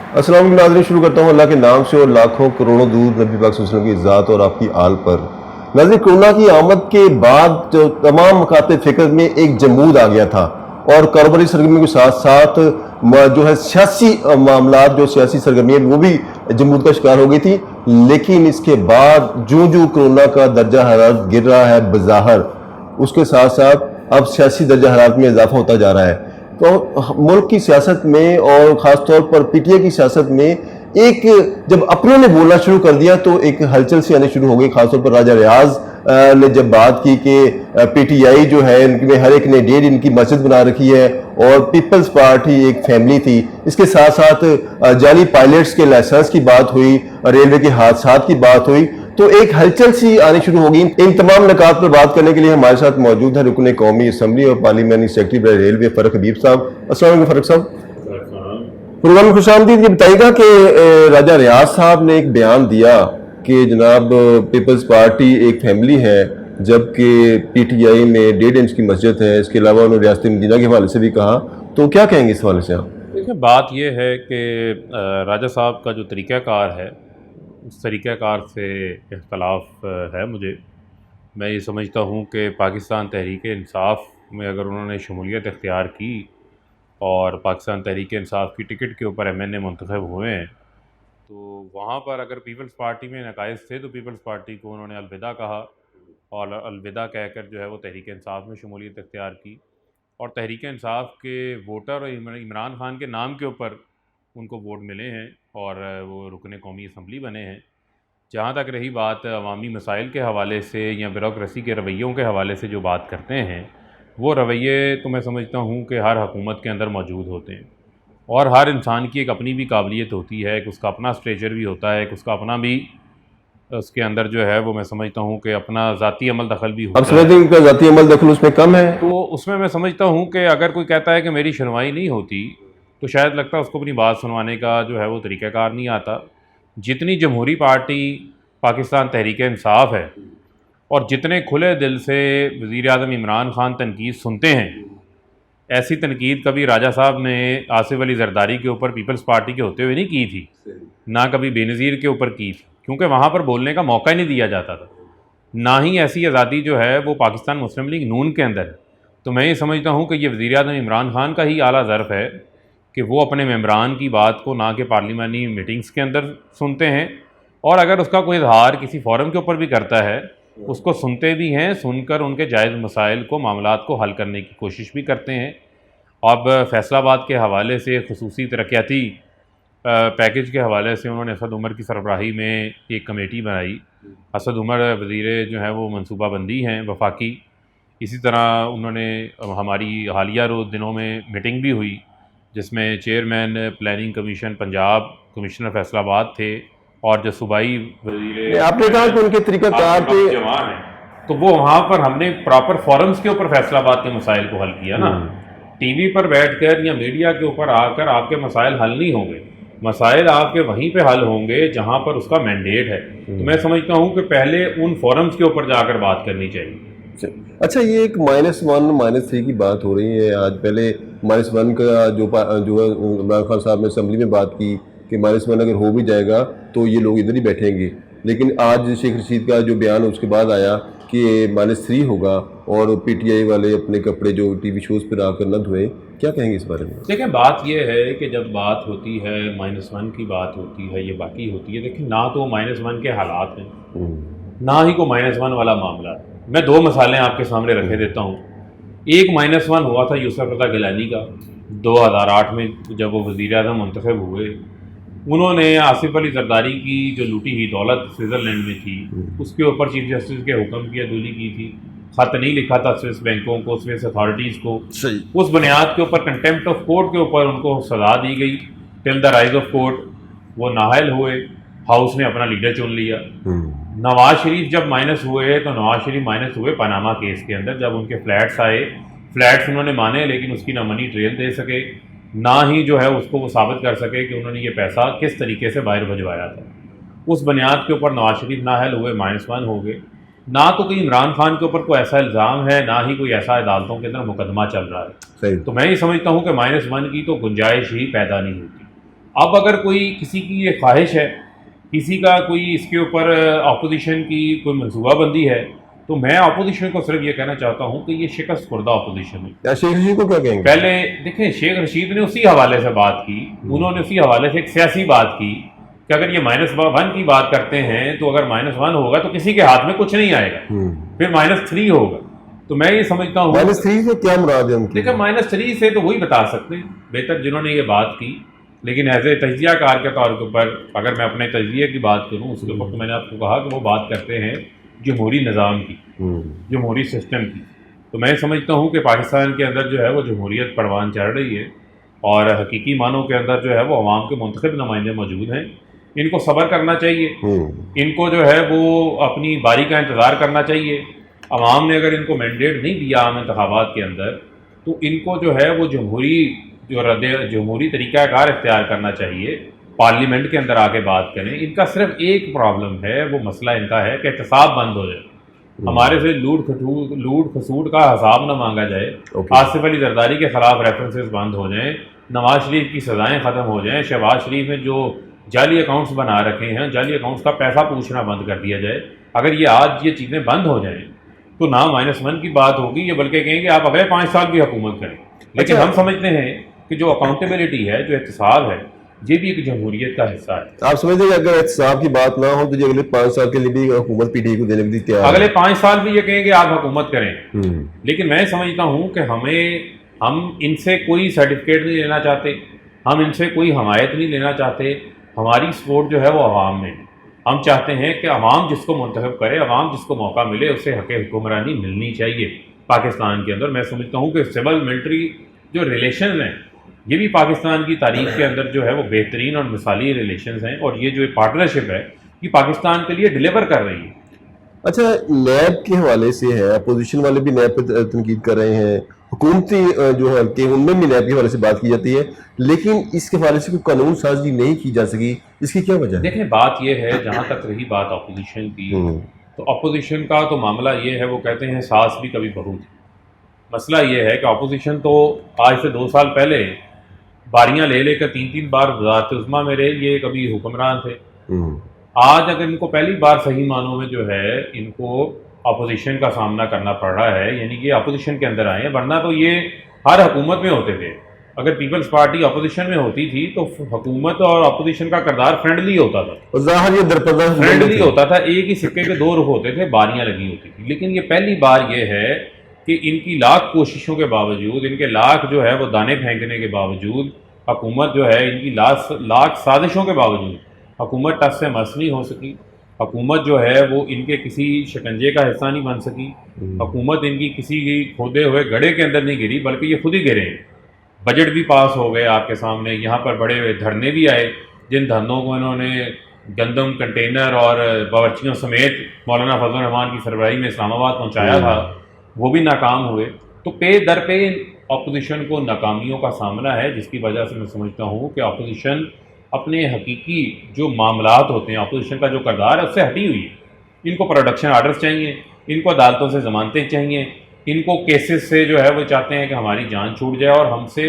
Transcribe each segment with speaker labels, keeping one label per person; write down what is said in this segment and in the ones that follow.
Speaker 1: السلام علیکم ناظرین، شروع کرتا ہوں اللہ کے نام سے اور لاکھوں کروڑوں درود نبی پاک صلی اللہ علیہ وسلم کی ذات اور آپ کی آل پر۔ ناظرین، کورونا کی آمد کے بعد جو تمام مکاتب فکر میں ایک جمود آ گیا تھا اور کاروباری سرگرمیوں کے ساتھ ساتھ جو ہے سیاسی معاملات، جو سیاسی سرگرمیاں وہ بھی جمود کا شکار ہو گئی تھی۔ لیکن اس کے بعد جو کرونا کا درجہ حرارت گر رہا ہے بظاہر، اس کے ساتھ ساتھ اب سیاسی درجہ حرارت میں اضافہ ہوتا جا رہا ہے۔ تو ملک کی سیاست میں اور خاص طور پر پی ٹی آئی کی سیاست میں ایک جب اپنوں نے بولنا شروع کر دیا تو ایک ہلچل سی آنی شروع ہو گئی۔ خاص طور پر راجہ ریاض نے جب بات کی کہ پی ٹی آئی جو ہے ان میں ہر ایک نے ڈیڑھ ان کی مسجد بنا رکھی ہے اور پیپلز پارٹی ایک فیملی تھی۔ اس کے ساتھ ساتھ جعلی پائلٹس کے لائسنس کی بات ہوئی، ریلوے کے حادثات کی بات ہوئی، تو ایک ہلچل سی آنی شروع ہوگی۔ ان تمام نکات پر بات کرنے کے لیے ہمارے ساتھ موجود ہے رکن قومی اسمبلی اور پارلیمانی سیکرٹری برائے ریلوے فرق حبیب صاحب۔ السلام علیکم فرق صاحب۔ پروگرام میں خوش آمدید۔ یہ بتائیے گا کہ راجہ ریاض صاحب نے ایک بیان دیا کہ جناب پیپلز پارٹی ایک فیملی ہے، جبکہ پی ٹی آئی میں 1.5 انچ کی مسجد ہے۔ اس کے علاوہ انہوں نے ریاست مدینہ کے حوالے سے بھی کہا، تو کیا کہیں گے اس حوالے سے آپ؟
Speaker 2: دیکھیں، بات یہ ہے کہ راجہ صاحب کا جو طریقہ کار ہے اس طریقہ کار سے اختلاف ہے مجھے۔ میں یہ سمجھتا ہوں کہ پاکستان تحریک انصاف میں اگر انہوں نے شمولیت اختیار کی اور پاکستان تحریک انصاف کی ٹکٹ کے اوپر ایم این اے منتخب ہوئے ہیں، تو وہاں پر اگر پیپلز پارٹی میں نقائص تھے تو پیپلز پارٹی کو انہوں نے الوداع کہا اور الوداع کہہ کر جو ہے وہ تحریک انصاف میں شمولیت اختیار کی، اور تحریک انصاف کے ووٹر اور عمران خان کے نام کے اوپر ان کو ووٹ ملے ہیں اور وہ رکن قومی اسمبلی بنے ہیں۔ جہاں تک رہی بات عوامی مسائل کے حوالے سے یا بیوروکریسی کے رویوں کے حوالے سے جو بات کرتے ہیں، وہ رویے تو میں سمجھتا ہوں کہ ہر حکومت کے اندر موجود ہوتے ہیں، اور ہر انسان کی ایک اپنی بھی قابلیت ہوتی ہے، ایک اس کا اپنا اسٹریچر بھی ہوتا ہے، ایک اس کا اپنا بھی اس کے اندر جو ہے وہ میں سمجھتا ہوں کہ اپنا ذاتی عمل دخل بھی ہوتا ہے۔
Speaker 1: اب سمجھتے ہیں کہ ذاتی عمل دخل اس میں کم ہے؟
Speaker 2: تو اس میں سمجھتا ہوں کہ اگر کوئی کہتا ہے کہ میری سنوائی نہیں ہوتی تو شاید لگتا ہے اس کو اپنی بات سنوانے کا جو ہے وہ طریقہ کار نہیں آتا۔ جتنی جمہوری پارٹی پاکستان تحریک انصاف ہے اور جتنے کھلے دل سے وزیر اعظم عمران خان تنقید سنتے ہیں، ایسی تنقید کبھی راجہ صاحب نے آصف علی زرداری کے اوپر پیپلز پارٹی کے ہوتے ہوئے نہیں کی تھی، نہ کبھی بے نظیر کے اوپر کی تھی، کیونکہ وہاں پر بولنے کا موقع ہی نہیں دیا جاتا تھا۔ نہ ہی ایسی آزادی جو ہے وہ پاکستان مسلم لیگ نون کے اندر ہے۔ تو میں یہ سمجھتا ہوں کہ یہ وزیر اعظم عمران خان کا ہی اعلیٰ ظرف ہے کہ وہ اپنے ممبران کی بات کو نہ کہ پارلیمانی میٹنگز کے اندر سنتے ہیں، اور اگر اس کا کوئی اظہار کسی فورم کے اوپر بھی کرتا ہے اس کو سنتے بھی ہیں، سن کر ان کے جائز مسائل کو، معاملات کو حل کرنے کی کوشش بھی کرتے ہیں۔ اب فیصل آباد کے حوالے سے خصوصی ترقیاتی پیکج کے حوالے سے انہوں نے اسد عمر کی سربراہی میں ایک کمیٹی بنائی۔ اسد عمر وزیر جو ہیں وہ منصوبہ بندی ہیں وفاقی۔ اسی طرح انہوں نے ہماری حالیہ دنوں میں میٹنگ بھی ہوئی جس میں chairman planning commission Punjab commissioner Faisal آباد تھے، اور جو صوبائی وزیر
Speaker 1: آپ نے کہا کہ ان کے طریقہ کار پہ
Speaker 2: جوان ہیں، تو وہ وہاں پر ہم نے پراپر فورمز کے اوپر فیصل آباد کے مسائل کو حل کیا نا۔ ٹی وی پر بیٹھ کر یا میڈیا کے اوپر آ کر آپ کے مسائل حل نہیں ہوں گے، مسائل آپ کے وہیں پہ حل ہوں گے جہاں پر اس کا مینڈیٹ ہے۔ تو میں سمجھتا ہوں کہ پہلے ان فورمز کے اوپر جا کر بات کرنی چاہیے۔
Speaker 1: اچھا، یہ ایک -1 -3 کی بات ہو رہی ہے آج۔ پہلے -1 کا جو عمران خان صاحب نے اسمبلی میں بات کی کہ -1 اگر ہو بھی جائے گا تو یہ لوگ ادھر ہی بیٹھیں گے، لیکن آج شیخ رشید کا جو بیان اس کے بعد آیا کہ -3 ہوگا اور پی ٹی آئی والے اپنے کپڑے جو ٹی وی شوز پہ آ کر نہ دھوئیں۔ کیا کہیں گے اس بارے میں؟
Speaker 2: دیکھیں، بات یہ ہے کہ جب بات ہوتی ہے -1 کی بات ہوتی ہے، یہ باقی ہوتی ہے، دیکھیں نہ تو -1 کے حالات ہیں نہ ہی کوئی -1 والا معاملہ ہے۔ میں 2 مثالیں آپ کے سامنے رکھے دیتا ہوں۔ ایک -1 ہوا تھا یوسف رضا گیلانی کا 2008 میں، جب وہ وزیر اعظم منتخب ہوئے۔ انہوں نے آصف علی زرداری کی جو لوٹی ہوئی دولت سوئٹزرلینڈ میں تھی اس کے اوپر چیف جسٹس کے حکم کی عدولی کی تھی، خط نہیں لکھا تھا سوئس بینکوں کو، سوئس اتھارٹیز کو۔ اس بنیاد کے اوپر کنٹیمپٹ آف کورٹ کے اوپر ان کو سزا دی گئی ٹل دا رائز آف کورٹ۔ وہ نااہل ہوئے، ہاؤس نے اپنا لیڈر چن لیا۔ نواز شریف جب مائنس ہوئے تو نواز شریف مائنس ہوئے پاناما کیس کے اندر، جب ان کے فلیٹس آئے، فلیٹس انہوں نے مانے لیکن اس کی نہ منی ٹریل دے سکے، نہ ہی جو ہے اس کو وہ ثابت کر سکے کہ انہوں نے یہ پیسہ کس طریقے سے باہر بھجوایا تھا۔ اس بنیاد کے اوپر نواز شریف نااہل ہوئے، -1 ہو گئے۔ نہ تو کوئی عمران خان کے اوپر کوئی ایسا الزام ہے، نہ ہی کوئی ایسا عدالتوں کے اندر مقدمہ چل رہا ہے۔ تو میں یہ سمجھتا ہوں کہ -1 کی تو گنجائش ہی پیدا نہیں ہوتی۔ اب اگر کوئی کسی کی یہ خواہش ہے، کسی کا کوئی اس کے اوپر اپوزیشن کی کوئی منصوبہ بندی ہے، تو میں اپوزیشن کو صرف یہ کہنا چاہتا ہوں کہ یہ شکست خوردہ اپوزیشن ہے.
Speaker 1: کیا شیخ رشید کو کیا کہیں گے؟
Speaker 2: پہلے دیکھیں شیخ رشید نے اسی حوالے سے بات کی، انہوں نے اسی حوالے سے ایک سیاسی بات کی کہ اگر یہ -1 کی بات کرتے ہیں تو اگر -1 ہوگا تو کسی کے ہاتھ میں کچھ نہیں آئے گا، پھر -3 ہوگا. تو میں یہ سمجھتا ہوں
Speaker 1: -3 سے کیا مراد ہے ان کی؟
Speaker 2: دیکھیں -3 سے تو وہی بتا سکتے ہیں بہتر جنہوں نے یہ بات کی، لیکن ایز اے تجزیہ کار کے طور کے اوپر اگر میں اپنے تجزیے کی بات کروں اس کے اوپر تو میں نے آپ کو کہا کہ وہ بات کرتے ہیں جمہوری نظام کی، جمہوری سسٹم کی. تو میں سمجھتا ہوں کہ پاکستان کے اندر جو ہے وہ جمہوریت پروان چڑھ رہی ہے اور حقیقی معنوں کے اندر جو ہے وہ عوام کے منتخب نمائندے موجود ہیں. ان کو صبر کرنا چاہیے، ان کو جو ہے وہ اپنی باری کا انتظار کرنا چاہیے. عوام نے اگر ان کو مینڈیٹ نہیں دیا عام انتخابات کے اندر تو ان کو جو ہے وہ جمہوری طریقہ کار اختیار کرنا چاہیے، پارلیمنٹ کے اندر آ کے بات کریں. ان کا صرف ایک پرابلم ہے، وہ مسئلہ ان کا ہے کہ احتساب بند ہو جائے، ہمارے سے لوٹ خسوٹ کا حساب نہ مانگا جائے، آصف علی زرداری کے خلاف ریفرنسز بند ہو جائیں، نواز شریف کی سزائیں ختم ہو جائیں، شہباز شریف نے جو جعلی اکاؤنٹس بنا رکھے ہیں جعلی اکاؤنٹس کا پیسہ پوچھنا بند کر دیا جائے. اگر یہ آج یہ چیزیں بند ہو جائیں تو نہ -1 کی بات ہوگی، یہ بلکہ کہیں کہ آپ اگلے 5 سال بھی حکومت کریں. لیکن ہم سمجھتے ہیں کہ جو اکاؤنٹیبلٹی ہے، جو احتساب ہے، یہ بھی ایک جمہوریت کا حصہ ہے.
Speaker 1: آپ سمجھتے ہیں کہ اگر احتساب کی بات نہ ہو تو یہ اگلے 5 سال کے لیے بھی حکومت پی ٹی آئی کو دینے کے لیے تیار ہے؟
Speaker 2: اگلے 5 سال بھی یہ کہیں کہ آپ حکومت کریں، لیکن میں سمجھتا ہوں کہ ہم ان سے کوئی سرٹیفکیٹ نہیں لینا چاہتے، ہم ان سے کوئی حمایت نہیں لینا چاہتے. ہماری سپورٹ جو ہے وہ عوام میں، ہم چاہتے ہیں کہ عوام جس کو منتخب کرے، عوام جس کو موقع ملے، اسے حق حکمرانی ملنی چاہیے پاکستان کے اندر. میں سمجھتا ہوں کہ سول ملٹری جو ریلیشنز ہیں یہ بھی پاکستان کی تاریخ کے اندر جو ہے وہ بہترین اور مثالی ریلیشنز ہیں، اور یہ جو پارٹنرشپ ہے یہ پاکستان کے لیے ڈیلیور کر رہی ہے.
Speaker 1: اچھا، نیب کے حوالے سے ہے، اپوزیشن والے بھی نیب پہ تنقید کر رہے ہیں، حکومتی جو ہے کہ ان میں بھی نیب کے حوالے سے بات کی جاتی ہے، لیکن اس کے حوالے سے کوئی قانون سازی نہیں کی جا سکی. اس کی کیا وجہ ہے؟
Speaker 2: دیکھیں بات یہ ہے، جہاں تک رہی بات اپوزیشن کی، تو اپوزیشن کا تو معاملہ یہ ہے، وہ کہتے ہیں ساس بھی کبھی بہو تھی. مسئلہ یہ ہے کہ اپوزیشن تو آج سے 2 سال پہلے باریاں لے کر 3 بار وزارت عظمیٰ میں رہے، یہ کبھی حکمران تھے. آج اگر ان کو پہلی بار صحیح معنوں میں جو ہے ان کو اپوزیشن کا سامنا کرنا پڑ رہا ہے، یعنی کہ اپوزیشن کے اندر آئے ہیں، ورنہ تو یہ ہر حکومت میں ہوتے تھے. اگر پیپلز پارٹی اپوزیشن میں ہوتی تھی تو حکومت اور اپوزیشن کا کردار فرینڈلی ہوتا تھا،
Speaker 1: ظاہر یہ درپردہ
Speaker 2: فرینڈلی ہوتا تھا، ایک ہی سکے کے 2 رخ ہوتے تھے، باریاں لگی ہوتی تھی. لیکن یہ پہلی بار یہ ہے کہ ان کی لاکھ کوششوں کے باوجود، ان کے لاکھ جو ہے وہ دانے پھینکنے کے باوجود، حکومت جو ہے ان کی لاکھ سازشوں کے باوجود حکومت ٹس سے مس نہیں ہو سکی. حکومت جو ہے وہ ان کے کسی شکنجے کا حصہ نہیں بن سکی. حکومت ان کی کسی کھودے ہوئے گڑھے کے اندر نہیں گری، بلکہ یہ خود ہی گرے. بجٹ بھی پاس ہو گئے آپ کے سامنے، یہاں پر بڑے دھرنے بھی آئے، جن دھرنوں کو انہوں نے گندم کنٹینر اور باورچیوں سمیت مولانا فضل الرحمان کی سربراہی میں اسلام آباد پہنچایا تھا، وہ بھی ناکام ہوئے. تو پے در پہ اپوزیشن کو ناکامیوں کا سامنا ہے، جس کی وجہ سے میں سمجھتا ہوں کہ اپوزیشن اپنے حقیقی جو معاملات ہوتے ہیں، اپوزیشن کا جو کردار ہے اس سے ہٹی ہوئی ہے. ان کو پروڈکشن آرڈرز چاہیے، ان کو عدالتوں سے ضمانتیں چاہیے، ان کو کیسز سے جو ہے وہ چاہتے ہیں کہ ہماری جان چھوٹ جائے اور ہم سے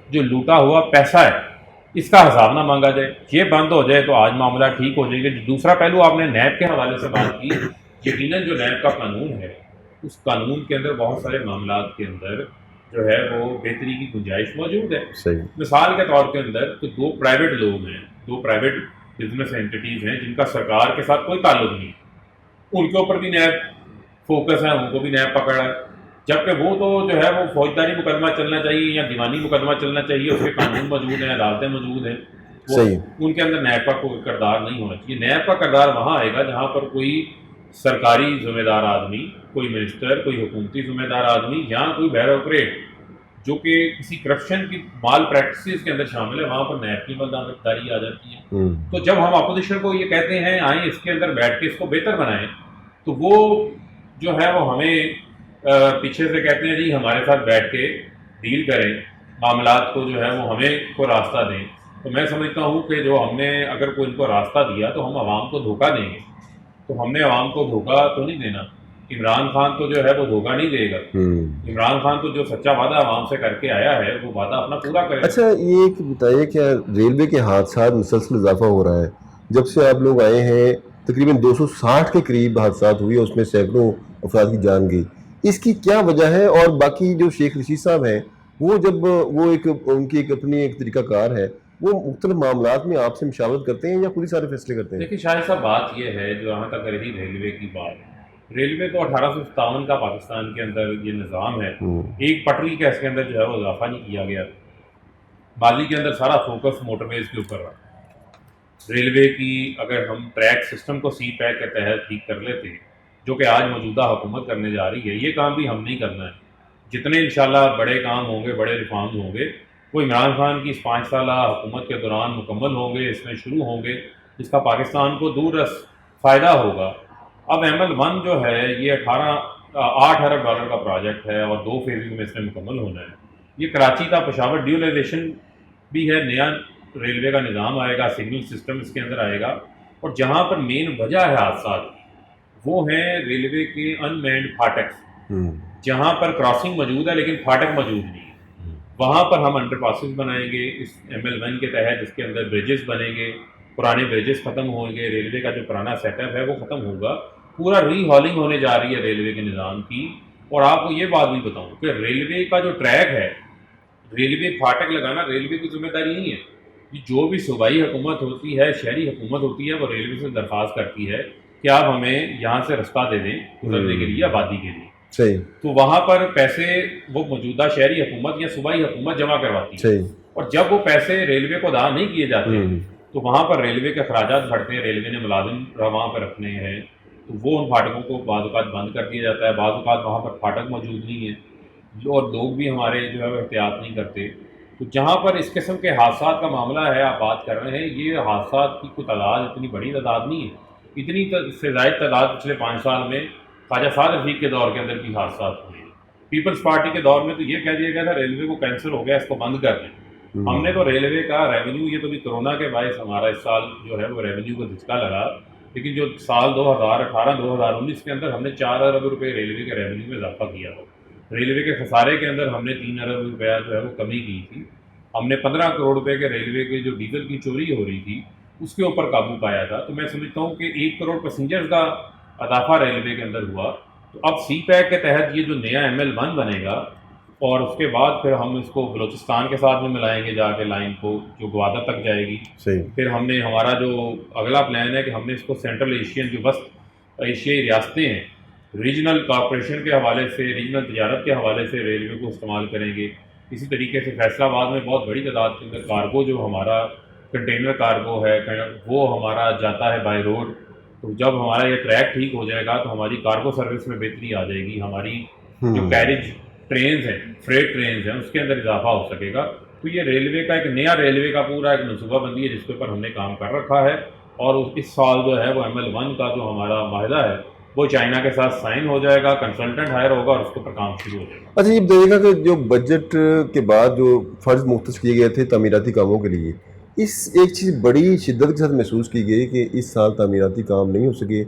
Speaker 2: جو لوٹا ہوا پیسہ ہے اس کا حساب نہ مانگا جائے. یہ بند ہو جائے تو آج معاملہ ٹھیک ہو جائے گا. دوسرا پہلو آپ نے نیب کے حوالے سے بات کی، یقیناً جو نیب کا قانون ہے اس قانون کے اندر بہت سارے معاملات کے اندر جو ہے وہ بہتری کی گنجائش موجود ہے. مثال کے طور کے اندر تو 2 پرائیویٹ لوگ ہیں، 2 پرائیویٹ بزنس اینٹیز ہیں جن کا سرکار کے ساتھ کوئی تعلق نہیں، ان کے اوپر بھی نیب فوکس ہے، ان کو بھی نیب پکڑا ہے. جبکہ وہ تو جو ہے وہ فوجداری مقدمہ چلنا چاہیے یا دیوانی مقدمہ چلنا چاہیے، اس کے قانون موجود ہیں، عدالتیں موجود ہیں، ان کے اندر نیب کا کوئی کردار نہیں ہونا چاہیے. نیب کا کردار وہاں آئے گا جہاں پر کوئی سرکاری ذمہ دار آدمی، کوئی منسٹر، کوئی حکومتی ذمہ دار آدمی یا کوئی بیوروکریٹ جو کہ کسی کرپشن کی مال پریکٹسز کے اندر شامل ہے، وہاں پر نیب کی مددگاری آ جاتی ہے. تو جب ہم اپوزیشن کو یہ کہتے ہیں آئیں اس کے اندر بیٹھ کے اس کو بہتر بنائیں، تو وہ جو ہے وہ ہمیں پیچھے سے کہتے ہیں جی ہمارے ساتھ بیٹھ کے ڈیل کریں، معاملات کو جو ہے وہ ہمیں کو راستہ دیں. تو میں سمجھتا ہوں کہ جو ہم نے اگر کوئی ان کو راستہ دیا تو ہم عوام کو دھوکہ دیں گے. تو ہم نے عوام کو دھوکہ تو نہیں دینا. عمران خان تو جو ہے وہ دھوکہ نہیں دے گا. عمران خان تو جو سچا وعدہ عوام سے کر کے آیا ہے وہ وعدہ اپنا پورا کرے.
Speaker 1: اچھا یہ ایک بتائیے کہ ریلوے کے حادثات مسلسل اضافہ ہو رہا ہے. جب سے آپ لوگ آئے ہیں تقریباً 260 کے قریب حادثات ہوئے, اس میں سینکڑوں افراد کی جان گئی. اس کی کیا وجہ ہے؟ اور باقی جو شیخ رشید صاحب ہیں وہ جب وہ ان کی اپنی ایک طریقہ کار ہے, وہ مختلف معاملات میں آپ سے مشاورت کرتے ہیں یا خود ہی سارے فیصلے کرتے ہیں؟
Speaker 2: دیکھیے شاہد صاحب, بات یہ ہے جو جہاں تک رہی ریلوے کی بات, ریلوے تو 1857 کا پاکستان کے اندر یہ نظام ہے, ایک پٹری کا اس کے اندر جو ہے وہ اضافہ نہیں کیا گیا. ماضی کے اندر سارا فوکس موٹر ویز کے اوپر رہا. ریلوے کی اگر ہم ٹریک سسٹم کو سی پیک کے تحت ٹھیک کر لیتے, جو کہ آج موجودہ حکومت کرنے جا رہی ہے, یہ کام بھی ہم نہیں کرنا ہے. جتنے انشاءاللہ بڑے کام ہوں گے, بڑے ریفارمز ہوں گے, وہ عمران خان کی اس 5 سالہ حکومت کے دوران مکمل ہوں گے, اس میں شروع ہوں گے, جس کا پاکستان کو دور رس فائدہ ہوگا. اب ML1 جو ہے یہ 8 ارب ڈالر کا پروجیکٹ ہے اور 2 فیزز میں اس میں مکمل ہونا ہے. یہ کراچی کا پشاور ڈیولائزیشن بھی ہے, نیا ریلوے کا نظام آئے گا, سگنل سسٹم اس کے اندر آئے گا. اور جہاں پر مین وجہ ہے حادثات وہ ہیں ریلوے کے ان مینڈ پھاٹک, جہاں پر کراسنگ موجود ہے لیکن پھاٹک موجود نہیں ہے. وہاں پر ہم انڈر پاسز بنائیں گے اس ML1 کے تحت, جس کے اندر بریجز بنیں گے, پرانے بریجز ختم ہوں گے, ریلوے کا جو پرانا سیٹ اپ ہے وہ ختم ہوگا, پورا ری ہالنگ ہونے جا رہی ہے ریلوے کے نظام کی. اور آپ کو یہ بات بھی بتاؤں کہ ریلوے کا جو ٹریک ہے, ریلوے پھاٹک لگانا ریلوے کی ذمہ داری نہیں ہے. یہ جو بھی صوبائی حکومت ہوتی ہے, شہری حکومت ہوتی ہے, وہ ریلوے سے درخواست کرتی ہے کہ آپ ہمیں یہاں سے رستہ دے دیں گزرنے کے لیے, آبادی کے لیے.
Speaker 1: صحیح.
Speaker 2: تو وہاں پر پیسے وہ موجودہ شہری حکومت یا صوبائی حکومت جمع کرواتی ہے. اور جب وہ پیسے ریلوے کو ادا نہیں کیے جاتے تو وہاں پر ریلوے کے اخراجات بڑھتے ہیں. ریلوے نے ملازم وہاں پر رکھنے ہیں تو وہ ان پھاٹکوں کو بعض اوقات بند کر دیا جاتا ہے, بعض اوقات وہاں پر پھاٹک موجود نہیں ہے, اور لوگ بھی ہمارے جو ہے وہ احتیاط نہیں کرتے. تو جہاں پر اس قسم کے حادثات کا معاملہ ہے, آپ بات کر رہے ہیں, یہ حادثات کی کوئی تعداد اتنی بڑی تعداد نہیں ہے. اتنی سے زائد تعداد پچھلے 5 سال میں خواجہ سعد رفیق کے دور کے اندر بھی حادثات ہوئے. پیپلز پارٹی کے دور میں تو یہ کہہ دیا گیا تھا ریلوے کو کینسل ہو گیا, اس کو بند کر دیں. ہم نے تو ریلوے کا ریونیو, یہ تو بھی کرونا کے باعث ہمارا اس سال جو ہے وہ ریونیو کو دھچکا لگا, لیکن جو سال 2018-2019 کے اندر ہم نے 4 ارب روپے ریلوے کے ریونیو میں اضافہ کیا تھا. ریلوے کے خسارے کے اندر ہم نے 3 ارب روپیہ جو ہے وہ کمی کی تھی. ہم نے 15 کروڑ روپے کے ریلوے کے جو ڈیزل کی چوری ہو رہی تھی اس کے اوپر قابو پایا تھا. تو میں سمجھتا ہوں کہ 1 کروڑ پیسنجرز کا اضافہ ریلوے کے اندر ہوا. تو اب سی پیک کے تحت یہ جو نیا ML1 بنے گا, اور اس کے بعد پھر ہم اس کو بلوچستان کے ساتھ میں ملائیں گے جا کے لائن کو, جو گوادر تک جائے گی. پھر ہم نے ہمارا جو اگلا پلان ہے کہ ہم نے اس کو سینٹرل ایشین جو وسط ایشیائی ریاستیں ہیں, ریجنل کارپوریشن کے حوالے سے, ریجنل تجارت کے حوالے سے ریلوے کو استعمال کریں گے. اسی طریقے سے فیصل آباد میں بہت بڑی تعداد کے اندر کارگو, جو ہمارا کنٹینر کارگو ہے وہ ہمارا جاتا ہے بائی روڈ. تو جب ہمارا یہ ٹریک ٹھیک ہو جائے گا تو ہماری کارگو سروس میں بہتری آ جائے گی. ہماری جو کیریج ٹرینز ہیں, فریٹ ٹرینز ہیں, اس کے اندر اضافہ ہو سکے گا. تو یہ ریلوے کا ایک نیا ریلوے کا پورا ایک منصوبہ بندی ہے جس کے اوپر ہم نے کام کر رکھا ہے. اور اس سال جو ہے وہ ML1 کا جو ہمارا معاہدہ ہے وہ چائنا کے ساتھ سائن ہو جائے گا, کنسلٹنٹ ہائر ہوگا اور اس کے اوپر کام شروع ہو جائے گا.
Speaker 1: اچھا یہ بتائیے گا کہ جو بجٹ کے بعد جو فنڈز مختص کیے گئے تھے تعمیراتی کاموں کے لیے, اس ایک چیز بڑی شدت کے ساتھ محسوس کی گئی کہ اس سال تعمیراتی کام نہیں ہو سکے,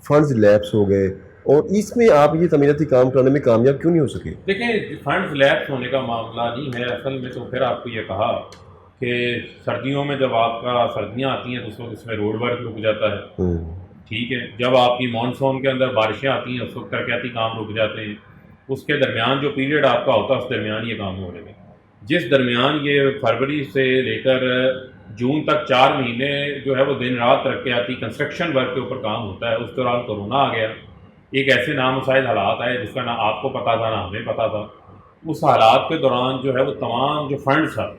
Speaker 1: فنڈز لیپس ہو گئے, اور اس میں آپ یہ تعمیراتی کام کرانے میں کامیاب کیوں نہیں ہو سکے؟
Speaker 2: دیکھیں فنڈز لیپس ہونے کا معاملہ نہیں ہے اصل میں. تو پھر آپ کو یہ کہا کہ سردیوں میں جب آپ کا سردیاں آتی ہیں تو اس وقت اس میں روڈ ورک رک جاتا ہے, ٹھیک ہے. جب آپ کی مانسون کے اندر بارشیں آتی ہیں اس وقت ترقیاتی کام رک جاتے ہیں. اس کے درمیان جو پیریڈ آپ کا ہوتا ہے اس درمیان یہ کام ہو رہے ہیں. جس درمیان یہ فروری سے لے کر جون تک 4 مہینے جو ہے وہ دن رات ترقیاتی کنسٹرکشن ورک کے اوپر کام ہوتا ہے. اس دوران کورونا آ گیا, ایک ایسے نامساعد حالات آئے جس کا نہ آپ کو پتہ تھا نہ ہمیں پتہ تھا. اس حالات کے دوران جو ہے وہ تمام جو فنڈز تھا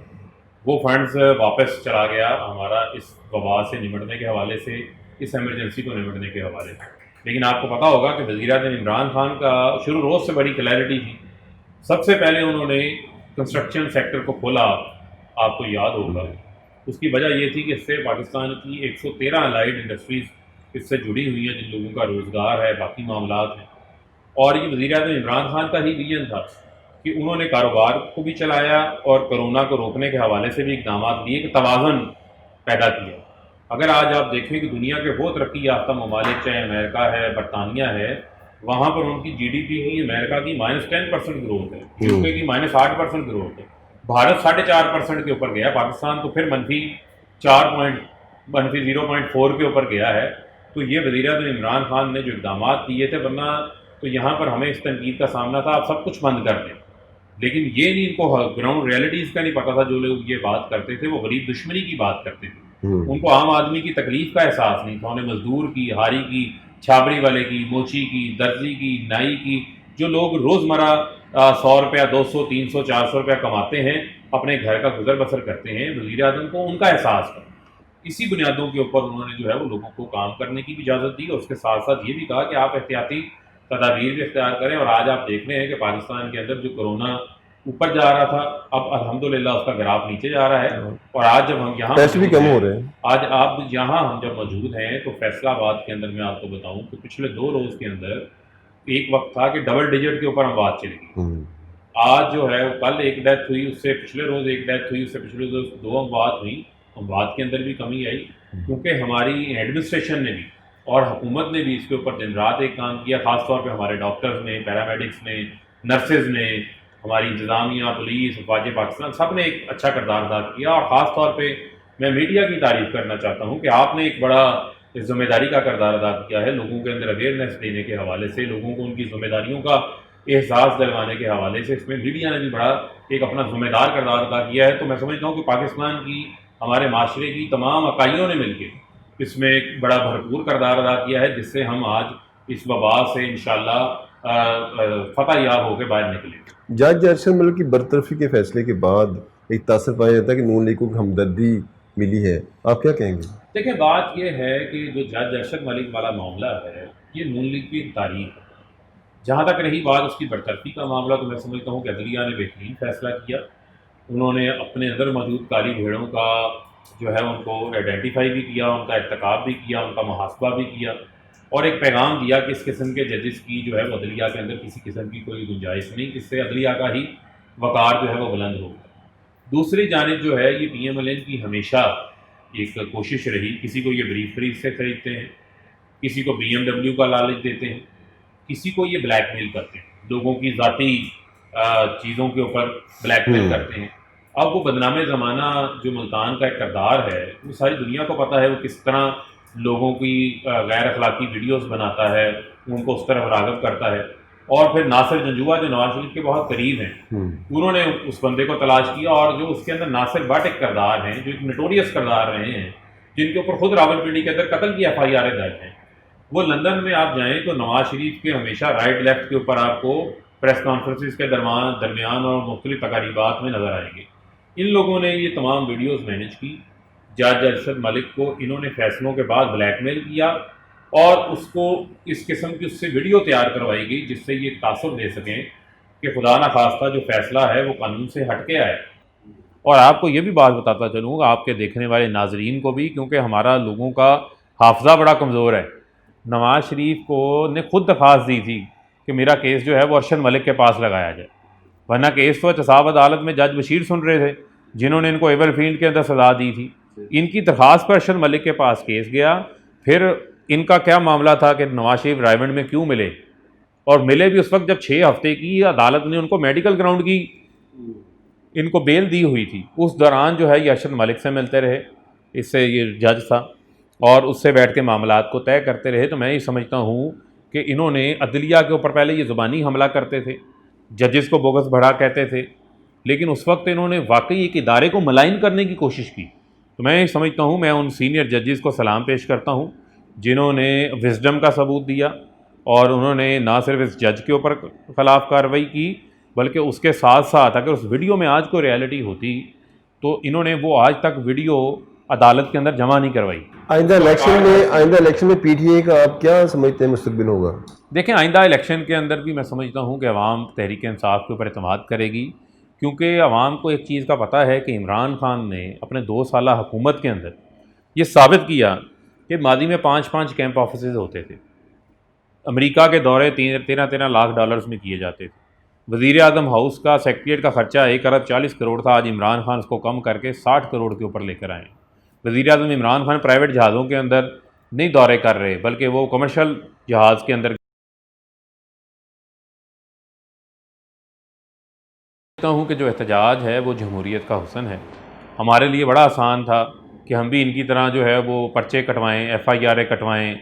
Speaker 2: وہ فنڈز واپس چلا گیا ہمارا اس وبا سے نمٹنے کے حوالے سے, اس ایمرجنسی کو نمٹنے کے حوالے سے. لیکن آپ کو پتہ ہوگا کہ وزیر اعظم عمران خان کا شروع روز سے بڑی کلیئرٹی تھی. سب سے پہلے انہوں نے کنسٹرکشن سیکٹر کو کھولا, آپ کو یاد ہوگا. اس کی وجہ یہ تھی کہ اس سے پاکستان کی 113 الائڈ انڈسٹریز اس سے جڑی ہوئی ہیں جن لوگوں کا روزگار ہے, باقی معاملات ہیں. اور یہ وزیر اعظم عمران خان کا ہی ویژن تھا کہ انہوں نے کاروبار کو بھی چلایا اور کرونا کو روکنے کے حوالے سے بھی اقدامات لیے کہ توازن پیدا کیا. اگر آج آپ دیکھیں کہ دنیا کے وہ ترقی یافتہ ممالک, چاہے امریکہ ہے, برطانیہ ہے, وہاں پر ان کی GDP کی امریکہ کی -10% گروتھ ہے، UK کی -8% گروتھ ہے، بھارت 4.5% کے اوپر گیا، پاکستان تو پھر -0.4 کے اوپر گیا ہے۔ تو یہ وزیر اعظم عمران خان نے جو اقدامات کیے تھے، ورنہ تو یہاں پر ہمیں اس تنقید کا سامنا تھا آپ سب کچھ بند کر دیں، لیکن یہ نہیں، ان کو گراؤنڈ ریئلٹیز کا نہیں پتا تھا۔ جو لوگ یہ بات کرتے تھے وہ غریب دشمنی کی بات کرتے تھے، ان کو عام آدمی کی تکلیف کا احساس نہیں تھا، انہیں مزدور کی، ہاری کی، چھابڑی والے کی، موچی کی، درزی کی، نائی کی، جو لوگ روزمرہ 100 روپیہ 200 300 400 روپیہ کماتے ہیں، اپنے گھر کا گزر بسر کرتے ہیں، وزیر اعظم کو ان کا احساس تھا۔ اسی بنیادوں کے اوپر انہوں نے جو ہے وہ لوگوں کو کام کرنے کی بھی اجازت دی، اور اس کے ساتھ ساتھ یہ بھی کہا کہ آپ احتیاطی تدابیر بھی اختیار کریں۔ اور آج آپ دیکھ رہے ہیں کہ پاکستان کے اندر جو کرونا اوپر جا رہا تھا، اب الحمدللہ اس کا گراف نیچے جا رہا ہے، اور آج جب ہم یہاں
Speaker 1: ٹیسٹ بھی کم ہو رہے ہیں۔
Speaker 2: آج آپ یہاں ہم جب موجود ہیں تو فیصلہ آباد کے اندر میں آپ کو بتاؤں کہ پچھلے 2 روز کے اندر ایک وقت تھا کہ ڈبل ڈیجٹ کے اوپر اموات چلی گئی۔ آج جو ہے کل ایک ڈیتھ ہوئی، اس سے پچھلے روز ایک ڈیتھ ہوئی، اس سے پچھلے روز 2 اموات ہوئی۔ اموات کے اندر بھی کمی آئی، کیونکہ ہماری ایڈمنسٹریشن نے بھی اور حکومت نے بھی اس کے اوپر دن رات ایک کام کیا، خاص طور پہ ہمارے ڈاکٹرز نے، پیرامیڈکس نے، نرسز نے، ہماری انتظامیہ، پولیس، فوج پاکستان، سب نے ایک اچھا کردار ادا کیا۔ اور خاص طور پہ میں میڈیا کی تعریف کرنا چاہتا ہوں کہ آپ نے ایک بڑا ذمہ داری کا کردار ادا کیا ہے، لوگوں کے اندر اویئرنیس دینے کے حوالے سے، لوگوں کو ان کی ذمہ داریوں کا احساس دلوانے کے حوالے سے، اس میں میڈیا نے بھی بڑا ایک اپنا ذمہ دار کردار ادا کیا ہے۔ تو میں سمجھتا ہوں کہ پاکستان کی، ہمارے معاشرے کی تمام اکائیوں نے مل کے اس میں ایک بڑا بھرپور کردار ادا کیا ہے، جس سے ہم آج اس وبا سے انشاءاللہ فتح یاب ہو کے باہر نکلیں۔
Speaker 1: جج ارشد ملک کی برطرفی کے فیصلے کے بعد ایک تاثر پایا جاتا ہے کہ نون لیگ کو ہمدردی ملی ہے، آپ کیا کہیں گے؟
Speaker 2: دیکھیں، بات یہ ہے کہ جو جج ارشد ملک والا معاملہ ہے، یہ نون لیگ کی ایک تاریخ ہے۔ جہاں تک رہی بات اس کی برطرفی کا معاملہ، تو میں سمجھتا ہوں کہ عدلیہ نے بہترین فیصلہ کیا۔ انہوں نے اپنے اندر موجود کالی بھیڑوں کا جو ہے ان کو آئیڈینٹیفائی بھی کیا، ان کا ارتکاب بھی کیا، ان کا محاسبہ بھی کیا، اور ایک پیغام دیا کہ اس قسم کے ججز کی جو ہے وہ عدلیہ کے اندر کسی قسم کی کوئی گنجائش نہیں، اس سے عدلیہ کا ہی وقار جو ہے وہ بلند ہوگا۔ دوسری جانب جو ہے یہ PMLN کی ہمیشہ ایک کوشش رہی، کسی کو یہ بریف فریز سے خریدتے ہیں، کسی کو BMW کا لالچ دیتے ہیں، کسی کو یہ بلیک میل کرتے ہیں، لوگوں کی ذاتی چیزوں کے اوپر بلیک میل کرتے ہیں۔ اب وہ بدنام زمانہ جو ملتان کا ایک کردار ہے، وہ ساری دنیا کو پتہ ہے وہ کس طرح لوگوں کی غیر اخلاقی ویڈیوز بناتا ہے، ان کو اس طرح راغب کرتا ہے۔ اور پھر ناصر جنجوعہ جو نواز شریف کے بہت قریب ہیں، انہوں نے اس بندے کو تلاش کیا، اور جو اس کے اندر ناصر بٹ ایک کردار ہیں، جو ایک نوٹوریس کردار رہے ہیں، جن کے اوپر خود راولپنڈی کے اندر قتل کی FIR درج ہیں، وہ لندن میں آپ جائیں تو نواز شریف کے ہمیشہ رائٹ لیفٹ کے اوپر آپ کو پریس کانفرنسز کے درمیان اور مختلف تقریبات میں نظر آئیں گے۔ ان لوگوں نے یہ تمام ویڈیوز مینیج کی۔ جج ارشد ملک کو انہوں نے فیصلوں کے بعد بلیک میل کیا، اور اس کو اس قسم کی اس سے ویڈیو تیار کروائی گئی جس سے یہ تاثر دے سکیں کہ خدا نخواستہ جو فیصلہ ہے وہ قانون سے ہٹ کے آئے۔ اور آپ کو یہ بھی بات بتاتا چلوں گا، آپ کے دیکھنے والے ناظرین کو بھی، کیونکہ ہمارا لوگوں کا حافظہ بڑا کمزور ہے، نواز شریف کو نے خود درخواست دی تھی کہ میرا کیس جو ہے وہ ارشد ملک کے پاس لگایا جائے، ورنہ کیس تو احتساب عدالت میں جج بشیر سن رہے تھے، جنہوں نے ان کو ایور فیلڈ کے اندر سزا دی تھی۔ ان کی درخواست پر ارشد ملک کے پاس کیس گیا۔ پھر ان کا کیا معاملہ تھا کہ نواز شریف رائیونڈ میں کیوں ملے، اور ملے بھی اس وقت جب 6 ہفتے کی عدالت نے ان کو میڈیکل گراؤنڈ کی ان کو بیل دی ہوئی تھی۔ اس دوران جو ہے یہ ارشد ملک سے ملتے رہے، اس سے یہ جج تھا، اور اس سے بیٹھ کے معاملات کو طے کرتے رہے۔ تو میں یہ سمجھتا ہوں کہ انہوں نے عدلیہ کے اوپر پہلے یہ زبانی حملہ کرتے تھے، ججز کو بوگس بھڑا کہتے تھے، لیکن اس وقت انہوں نے واقعی ایک ادارے کو ملائن کرنے کی کوشش کی۔ تو میں یہ سمجھتا ہوں، میں ان سینئر ججز کو سلام پیش کرتا ہوں جنہوں نے وزڈم کا ثبوت دیا، اور انہوں نے نہ صرف اس جج کے اوپر خلاف کارروائی کی، بلکہ اس کے ساتھ ساتھ اگر اس ویڈیو میں آج کوئی ریالٹی ہوتی تو انہوں نے وہ آج تک ویڈیو عدالت کے اندر جمع نہیں کروائی۔
Speaker 1: آئندہ الیکشن میں PTI کا آپ کیا سمجھتے ہیں مستقبل ہوگا؟
Speaker 2: دیکھیں، آئندہ الیکشن کے اندر بھی میں سمجھتا ہوں کہ عوام تحریک انصاف کے اوپر اعتماد کرے گی، کیونکہ عوام کو ایک چیز کا پتہ ہے کہ عمران خان نے اپنے 2 سالہ حکومت کے اندر یہ ثابت کیا کہ ماضی میں 5 کیمپ آفیسز ہوتے تھے، امریکہ کے دورے 13 لاکھ ڈالرز میں کیے جاتے تھے، وزیر اعظم ہاؤس کا سیکریٹریٹ کا خرچہ 1 ارب 40 کروڑ تھا، آج عمران خان اس کو کم کر کے 60 کروڑ کے اوپر لے کر آئے ہیں۔ وزیر اعظم عمران خان پرائیویٹ جہازوں کے اندر نہیں دورے کر رہے، بلکہ وہ کمرشل جہاز کے اندر سمجھتا ہوں کہ جو احتجاج ہے وہ جمہوریت کا حسن ہے. ہمارے لیے بڑا آسان تھا کہ ہم بھی ان کی طرح جو ہے وہ پرچے کٹوائیں, FIR کٹوائیں,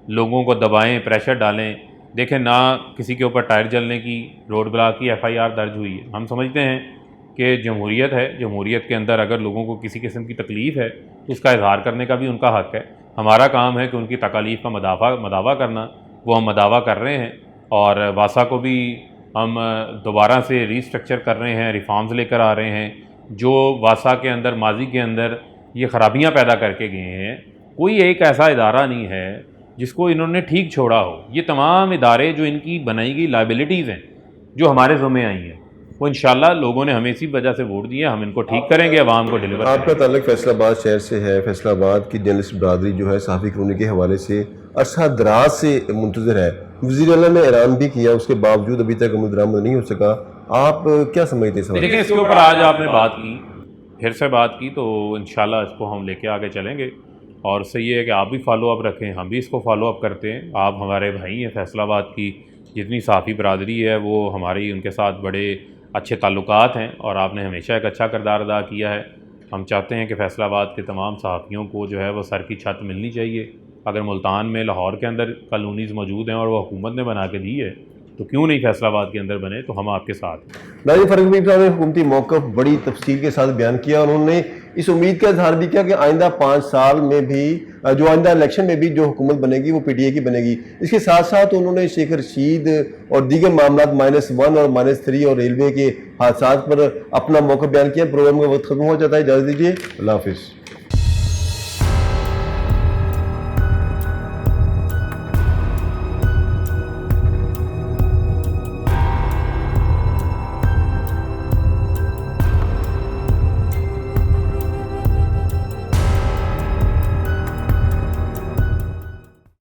Speaker 2: لوگوں کو دبائیں, پریشر ڈالیں. دیکھیں نہ کسی کے اوپر ٹائر جلنے کی, روڈ بلاک کی FIR درج ہوئی ہے. ہم سمجھتے ہیں کہ جمہوریت ہے, جمہوریت کے اندر اگر لوگوں کو کسی قسم کی تکلیف ہے تو اس کا اظہار کرنے کا بھی ان کا حق ہے. ہمارا کام ہے کہ ان کی تکالیف کا مداوع کرنا, وہ ہم مداوع کر رہے ہیں. اور واسا کو بھی ہم دوبارہ سے ری اسٹرکچر کر رہے ہیں, ریفارمز لے کر آ رہے ہیں. جو واسا کے اندر ماضی کے اندر یہ خرابیاں پیدا کر کے گئے ہیں, کوئی ایک ایسا ادارہ نہیں ہے جس کو انہوں نے ٹھیک چھوڑا ہو. یہ تمام ادارے جو ان کی بنائی گئی لائبلٹیز ہیں جو ہمارے ذمہ آئی ہیں, وہ انشاءاللہ لوگوں نے ہمیں اسی وجہ سے ووٹ دیا, ہم ان کو ٹھیک کریں گے, عوام کو ڈیلیور
Speaker 1: آپ کا تعلق فیصل آباد شہر سے ہے. فیصل آباد کی جرنلسٹ برادری جو ہے صحافی کالونی کے حوالے سے عرصہ دراز سے منتظر ہے. وزیر اعلیٰ نے اعلان بھی کیا, اس کے باوجود ابھی تک عمل درآمد نہیں ہو سکا. آپ کیا سمجھتے ہیں؟
Speaker 2: دیکھیں اس کے اوپر آج آپ نے بات کی, پھر سے بات کی, تو انشاءاللہ اس کو ہم لے کے آگے چلیں گے. اور اس سے یہ ہے کہ آپ بھی فالو اپ رکھیں, ہم بھی اس کو فالو اپ کرتے ہیں. آپ ہمارے بھائی ہیں. فیصل آباد کی جتنی صحافی برادری ہے وہ ہماری ان کے ساتھ بڑے اچھے تعلقات ہیں, اور آپ نے ہمیشہ ایک اچھا کردار ادا کیا ہے. ہم چاہتے ہیں کہ فیصل آباد کے تمام صحافیوں کو جو ہے وہ سر کی چھت ملنی چاہیے. اگر ملتان میں, لاہور کے اندر کالونیز موجود ہیں اور وہ حکومت نے بنا کے دی ہے, تو کیوں نہیں فیصل آباد کے اندر بنے, تو ہم آپ کے ساتھ ہیں.
Speaker 1: ناظرین، فرق حبیب صاحب نے حکومتی موقف بڑی تفصیل کے ساتھ بیان کیا. انہوں نے اس امید کا اظہار بھی کیا کہ آئندہ 5 سال میں بھی, جو آئندہ الیکشن میں بھی جو حکومت بنے گی وہ PTI کی بنے گی. اس کے ساتھ ساتھ انہوں نے شیخ رشید اور دیگر معاملات -1 اور -3 اور ریلوے کے حادثات پر اپنا موقف بیان کیا. پروگرام کا وقت ختم ہو جاتا ہے, اجازت دیجیے, اللہ حافظ.